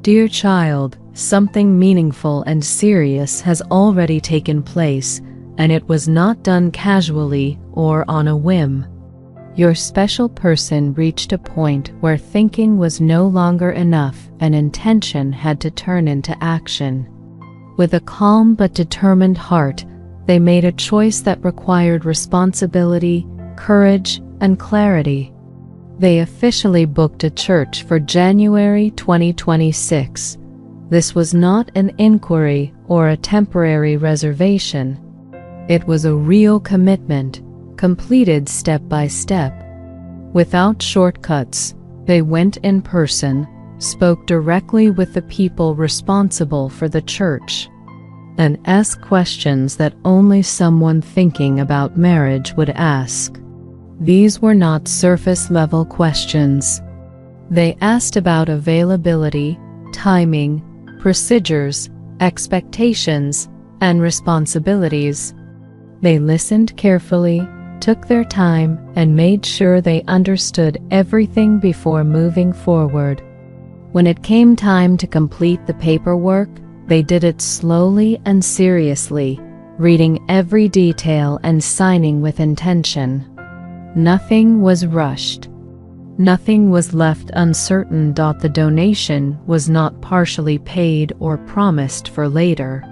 Dear child, something meaningful and serious has already taken place, and it was not done casually or on a whim. Your special person reached a point where thinking was no longer enough and intention had to turn into action. With a calm but determined heart, they made a choice that required responsibility, courage, and clarity. They officially booked a church for January 2026. This was not an inquiry or a temporary reservation. It was a real commitment, completed step by step. Without shortcuts, they went in person, spoke directly with the people responsible for the church, and asked questions that only someone thinking about marriage would ask. These were not surface-level questions. They asked about availability, timing, procedures, expectations, and responsibilities. They listened carefully, took their time, and made sure they understood everything before moving forward. When it came time to complete the paperwork, they did it slowly and seriously, reading every detail and signing with intention. Nothing was rushed. Nothing was left uncertain. The donation was not partially paid or promised for later.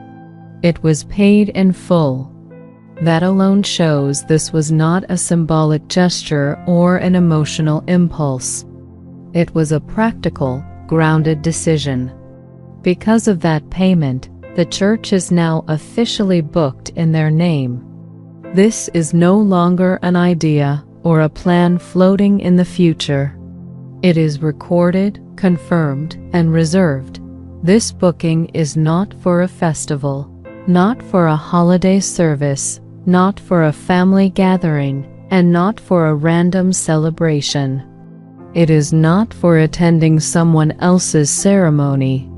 It was paid in full. That alone shows this was not a symbolic gesture or an emotional impulse. It was a practical, grounded decision. Because of that payment, the church is now officially booked in their name. This is no longer an idea or a plan floating in the future. It is recorded, confirmed, and reserved. This booking is not for a festival, not for a holiday service, not for a family gathering, and not for a random celebration. It is not for attending someone else's ceremony.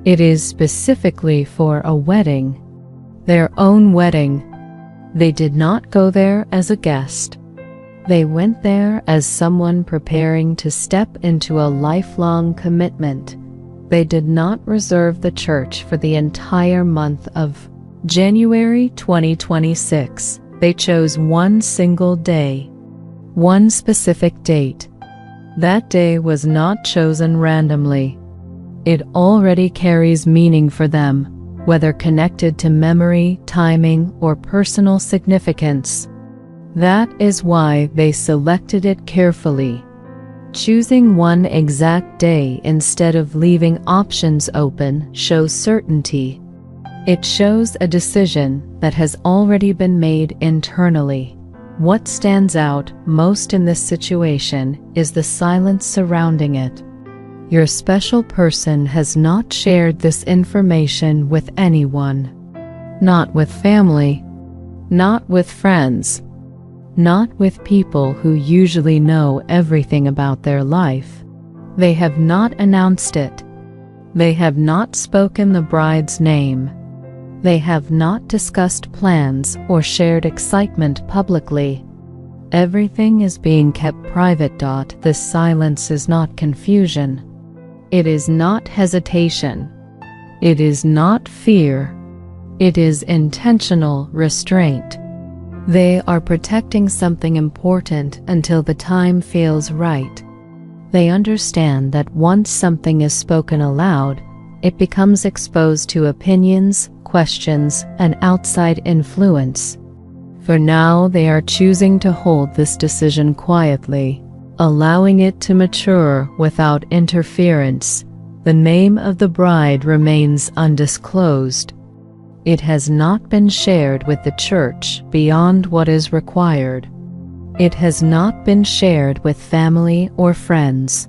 It is specifically for a wedding, their own wedding. They did not go there as a guest. They went there as someone preparing to step into a lifelong commitment. They did not reserve the church for the entire month of January 2026. They chose one single day, one specific date. That day was not chosen randomly. It already carries meaning for them, whether connected to memory, timing, or personal significance. That is why they selected it carefully. Choosing one exact day instead of leaving options open shows certainty. It shows a decision that has already been made internally. What stands out most in this situation is the silence surrounding it. Your special person has not shared this information with anyone. Not with family, not with friends, not with people who usually know everything about their life. They have not announced it. They have not spoken the bride's name. They have not discussed plans or shared excitement publicly. Everything is being kept private. This silence is not confusion. It is not hesitation. It is not fear. It is intentional restraint. They are protecting something important until the time feels right. They understand that once something is spoken aloud, it becomes exposed to opinions, questions, and outside influence. For now, they are choosing to hold this decision quietly, allowing it to mature without interference. The name of the bride remains undisclosed. It has not been shared with the church beyond what is required. It has not been shared with family or friends.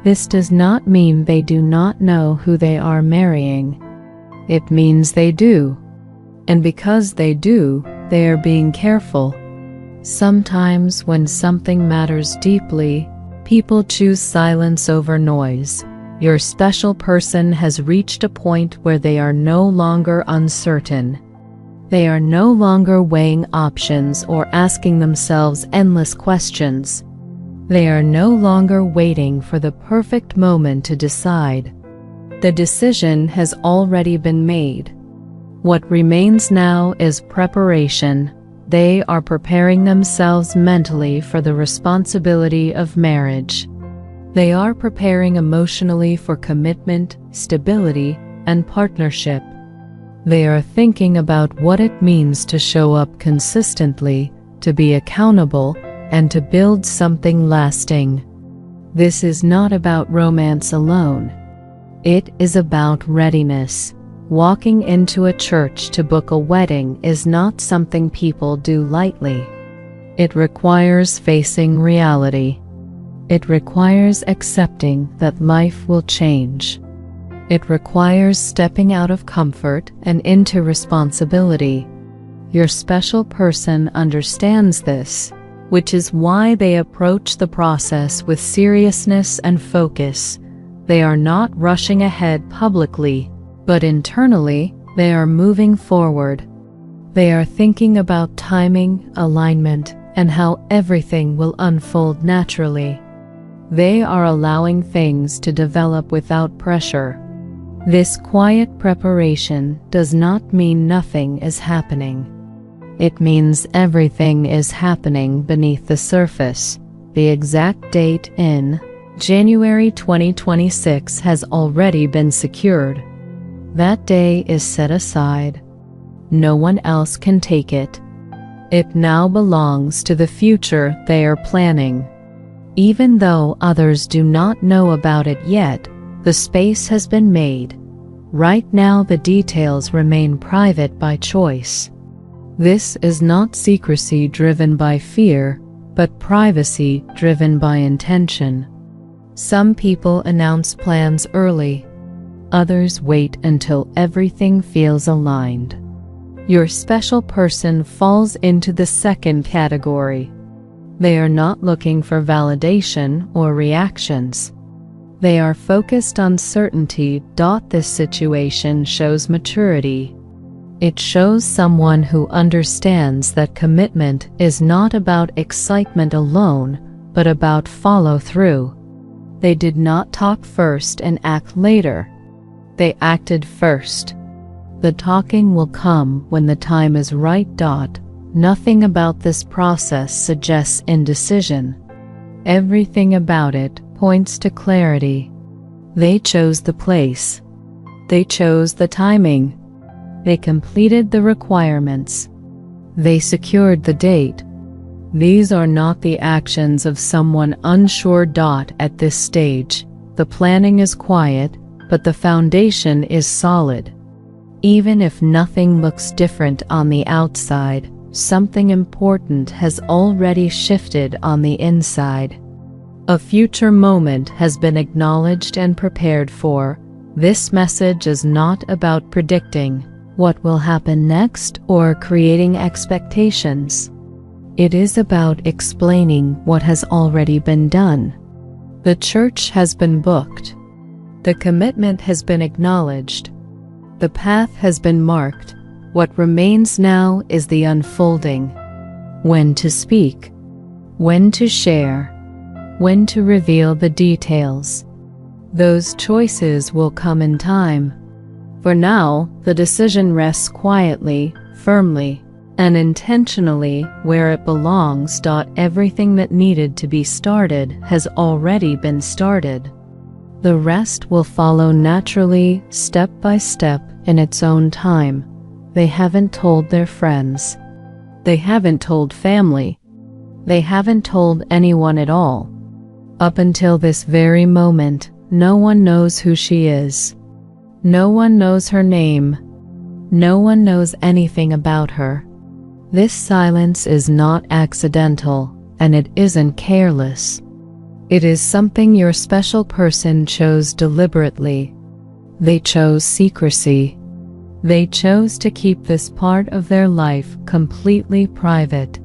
This does not mean they do not know who they are marrying. It means they do. And because they do, they are being careful. Sometimes when something matters deeply, people choose silence over noise. Your special person has reached a point where they are no longer uncertain. They are no longer weighing options or asking themselves endless questions. They are no longer waiting for the perfect moment to decide. The decision has already been made. What remains now is preparation. They are preparing themselves mentally for the responsibility of marriage. They are preparing emotionally for commitment, stability, and partnership. They are thinking about what it means to show up consistently, to be accountable, and to build something lasting. This is not about romance alone. It is about readiness. Walking into a church to book a wedding is not something people do lightly. It requires facing reality. It requires accepting that life will change. It requires stepping out of comfort and into responsibility. Your special person understands this, which is why they approach the process with seriousness and focus. They are not rushing ahead publicly, but internally, they are moving forward. They are thinking about timing, alignment, and how everything will unfold naturally. They are allowing things to develop without pressure. This quiet preparation does not mean nothing is happening. It means everything is happening beneath the surface. The exact date in January 2026 has already been secured. That day is set aside. No one else can take it. It now belongs to the future they are planning. Even though others do not know about it yet, the space has been made. Right now the details remain private by choice. This is not secrecy driven by fear, but privacy driven by intention. Some people announce plans early. Others wait until everything feels aligned. Your special person falls into the second category. They are not looking for validation or reactions. They are focused on certainty. This situation shows maturity. It shows someone who understands that commitment is not about excitement alone, but about follow-through. They did not talk first and act later. They acted first. The talking will come when the time is right. Nothing about this process suggests indecision. Everything about it points to clarity. They chose the place. They chose the timing. They completed the requirements. They secured the date. These are not the actions of someone unsure. At this stage, the planning is quiet, but the foundation is solid. Even if nothing looks different on the outside, something important has already shifted on the inside. A future moment has been acknowledged and prepared for. This message is not about predicting what will happen next or creating expectations. It is about explaining what has already been done. The church has been booked. The commitment has been acknowledged. The path has been marked. What remains now is the unfolding. When to speak, when to share, when to reveal the details. Those choices will come in time. For now, the decision rests quietly, firmly, and intentionally where it belongs. Everything that needed to be started has already been started. The rest will follow naturally, step by step, in its own time. They haven't told their friends. They haven't told family. They haven't told anyone at all. Up until this very moment, no one knows who she is. No one knows her name. No one knows anything about her. This silence is not accidental, and it isn't careless. It is something your special person chose deliberately. They chose secrecy. They chose to keep this part of their life completely private.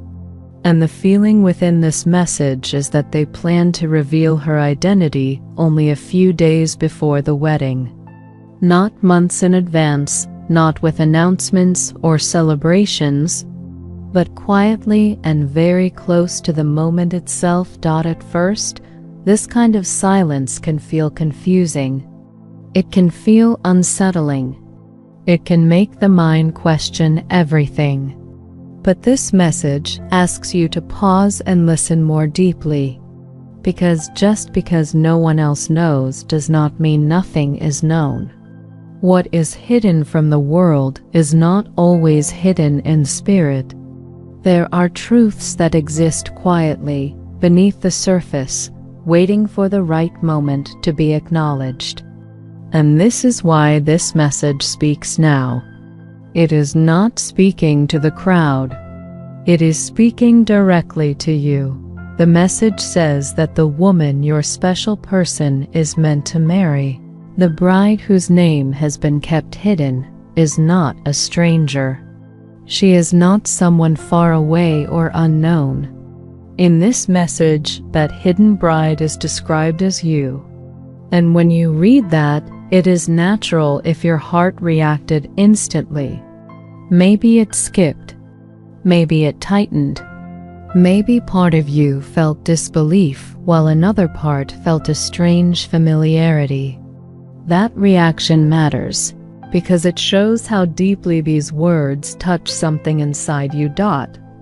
And the feeling within this message is that they plan to reveal her identity only a few days before the wedding. Not months in advance, not with announcements or celebrations, but quietly and very close to the moment itself. At first, this kind of silence can feel confusing. It can feel unsettling. It can make the mind question everything. But this message asks you to pause and listen more deeply. Because just because no one else knows does not mean nothing is known. What is hidden from the world is not always hidden in spirit. There are truths that exist quietly beneath the surface, waiting for the right moment to be acknowledged. And this is why this message speaks now. It is not speaking to the crowd. It is speaking directly to you. The message says that the woman your special person is meant to marry, the bride whose name has been kept hidden, is not a stranger. She is not someone far away or unknown. In this message, that hidden bride is described as you. And when you read that, it is natural if your heart reacted instantly. Maybe it skipped. Maybe it tightened. Maybe part of you felt disbelief while another part felt a strange familiarity. That reaction matters because it shows how deeply these words touch something inside you.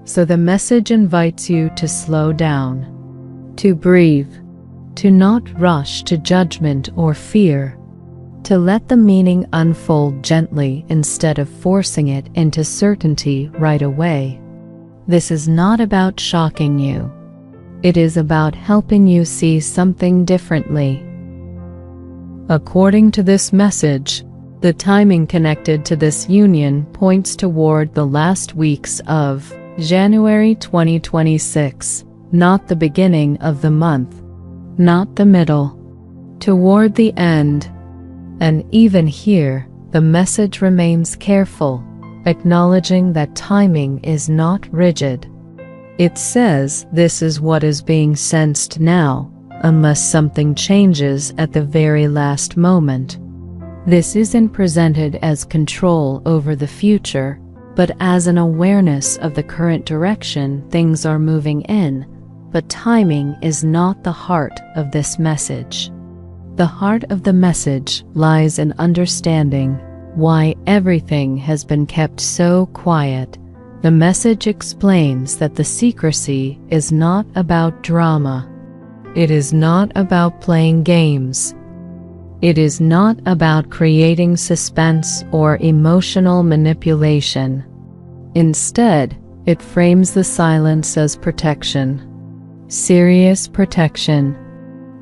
So the message invites you to slow down, to breathe, to not rush to judgment or fear, to let the meaning unfold gently instead of forcing it into certainty right away. This is not about shocking you. It is about helping you see something differently. According to this message, the timing connected to this union points toward the last weeks of January 2026, not the beginning of the month, not the middle, toward the end. And even here, the message remains careful, acknowledging that timing is not rigid. It says this is what is being sensed now, unless something changes at the very last moment. This isn't presented as control over the future, but as an awareness of the current direction things are moving in. But timing is not the heart of this message. The heart of the message lies in understanding why everything has been kept so quiet. The message explains that the secrecy is not about drama. It is not about playing games. It is not about creating suspense or emotional manipulation. Instead, it frames the silence as protection. Serious protection.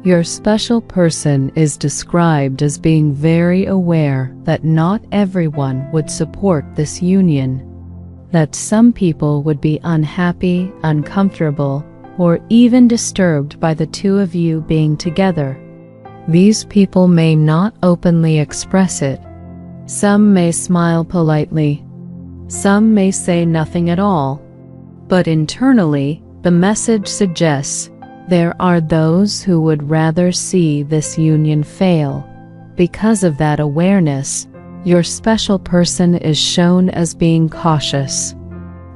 Your special person is described as being very aware that not everyone would support this union, that some people would be unhappy, uncomfortable, or even disturbed by the two of you being together. These people may not openly express it. Some may smile politely. Some may say nothing at all. But internally, the message suggests there are those who would rather see this union fail. Because of that awareness, your special person is shown as being cautious.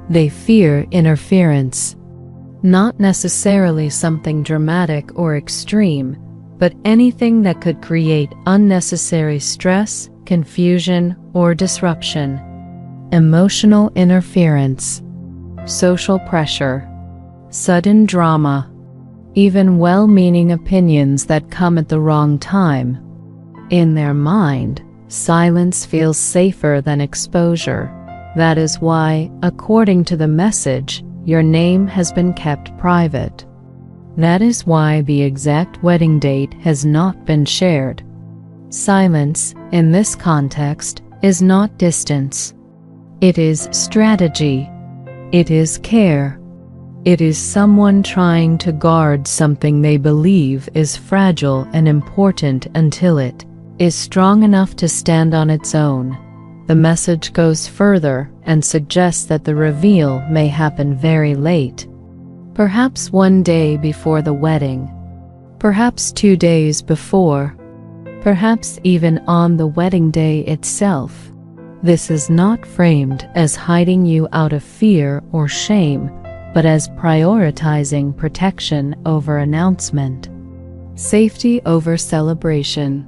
They fear interference. Not necessarily something dramatic or extreme, but anything that could create unnecessary stress, confusion, or disruption. Emotional interference, social pressure, sudden drama, even well-meaning opinions that come at the wrong time. In their mind, silence feels safer than exposure. That is why, according to the message, your name has been kept private. That is why the exact wedding date has not been shared. Silence, in this context, is not distance. It is strategy. It is care. It is someone trying to guard something they believe is fragile and important until it is strong enough to stand on its own. The message goes further and suggests that the reveal may happen very late. Perhaps one day before the wedding. Perhaps 2 days before. Perhaps even on the wedding day itself. This is not framed as hiding you out of fear or shame, but as prioritizing protection over announcement, safety over celebration,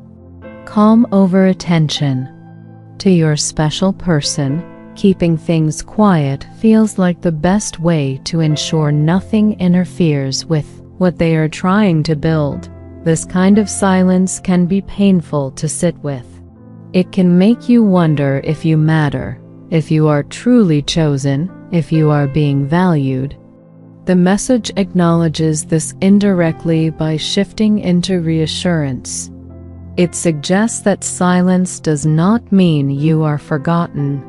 calm over attention. To your special person, keeping things quiet feels like the best way to ensure nothing interferes with what they are trying to build. This kind of silence can be painful to sit with. It can make you wonder if you matter, if you are truly chosen, if you are being valued. The message acknowledges this indirectly by shifting into reassurance. It suggests that silence does not mean you are forgotten.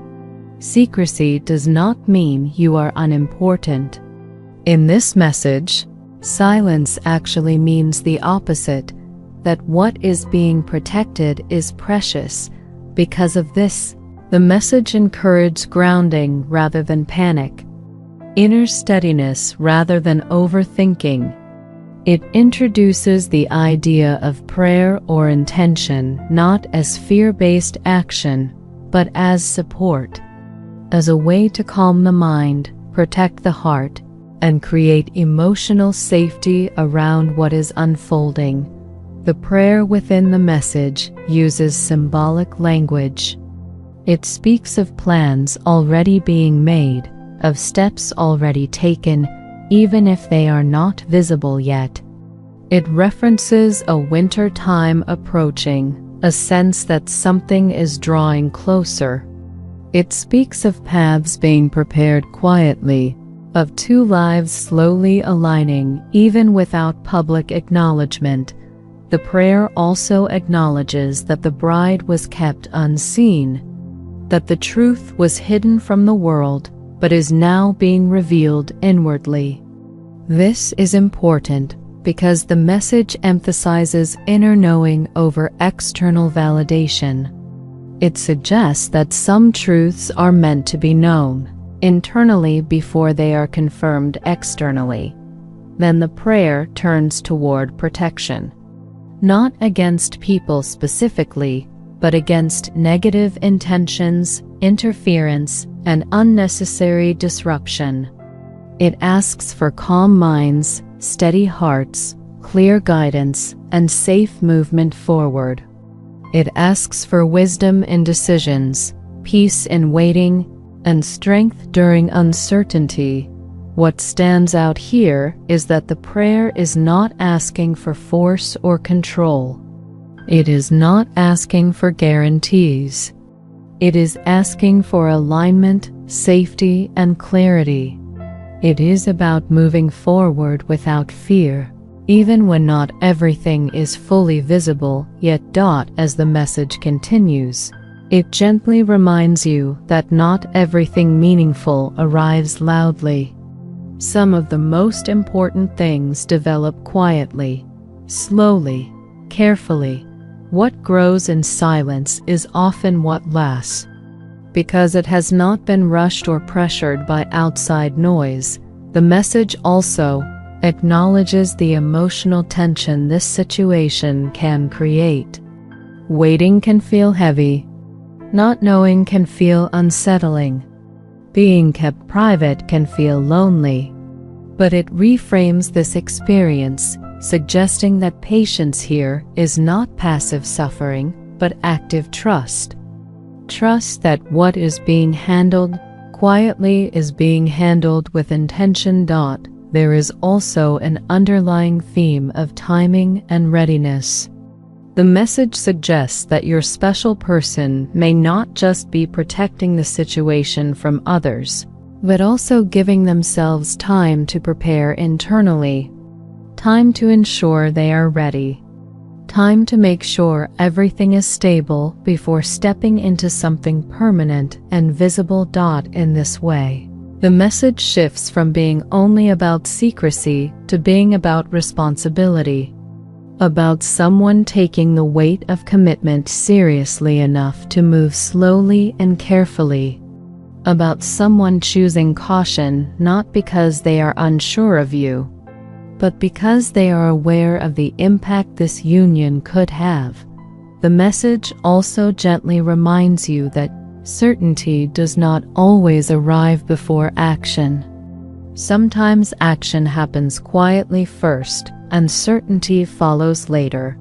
Secrecy does not mean you are unimportant. In this message, silence actually means the opposite, that what is being protected is precious. Because of this, the message encourages grounding rather than panic, inner steadiness rather than overthinking. It introduces the idea of prayer or intention not as fear-based action, but as support, as a way to calm the mind, protect the heart, and create emotional safety around what is unfolding. The prayer within the message uses symbolic language. It speaks of plans already being made, of steps already taken, even if they are not visible yet. It references a winter time approaching, a sense that something is drawing closer. It speaks of paths being prepared quietly, of two lives slowly aligning even without public acknowledgement. The prayer also acknowledges that the bride was kept unseen, that the truth was hidden from the world but is now being revealed inwardly. This is important because the message emphasizes inner knowing over external validation. It suggests that some truths are meant to be known internally before they are confirmed externally. Then the prayer turns toward protection, not against people specifically, but against negative intentions, interference, and unnecessary disruption. It asks for calm minds, steady hearts, clear guidance, and safe movement forward. It asks for wisdom in decisions, peace in waiting, and strength during uncertainty. What stands out here is that the prayer is not asking for force or control. It is not asking for guarantees. It is asking for alignment, safety, and clarity. It is about moving forward without fear, even when not everything is fully visible, yet. As the message continues, it gently reminds you that not everything meaningful arrives loudly. Some of the most important things develop quietly, slowly, carefully. What grows in silence is often what lasts, because it has not been rushed or pressured by outside noise. The message also acknowledges the emotional tension this situation can create. Waiting can feel heavy. Not knowing can feel unsettling. Being kept private can feel lonely. But it reframes this experience, suggesting that patience here is not passive suffering, but active trust. Trust that what is being handled quietly is being handled with intention. There is also an underlying theme of timing and readiness. The message suggests that your special person may not just be protecting the situation from others, but also giving themselves time to prepare internally, time to ensure they are ready, time to make sure everything is stable before stepping into something permanent and visible. In this way, the message shifts from being only about secrecy to being about responsibility, about someone taking the weight of commitment seriously enough to move slowly and carefully, about someone choosing caution not because they are unsure of you, but because they are aware of the impact this union could have. The message also gently reminds you that certainty does not always arrive before action. Sometimes action happens quietly first, and certainty follows later.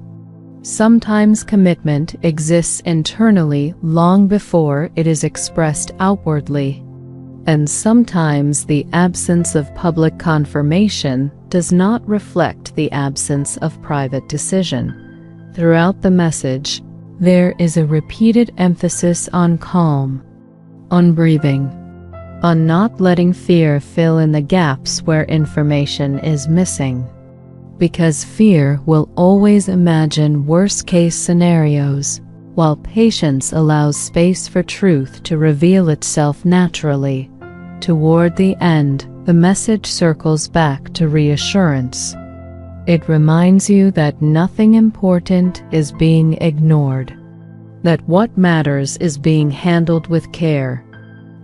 Sometimes commitment exists internally long before it is expressed outwardly, and sometimes the absence of public confirmation does not reflect the absence of private decision. Throughout the message, there is a repeated emphasis on calm, on breathing, on not letting fear fill in the gaps where information is missing. Because fear will always imagine worst-case scenarios, while patience allows space for truth to reveal itself naturally. Toward the end, the message circles back to reassurance. It reminds you that nothing important is being ignored, that what matters is being handled with care,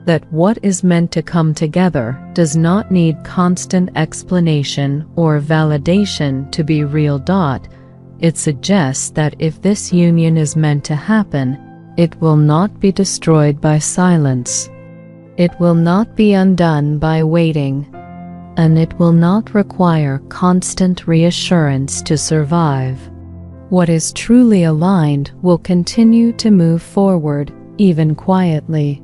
that what is meant to come together does not need constant explanation or validation to be real. It suggests that if this union is meant to happen, it will not be destroyed by silence. It will not be undone by waiting, and it will not require constant reassurance to survive. What is truly aligned will continue to move forward, even quietly.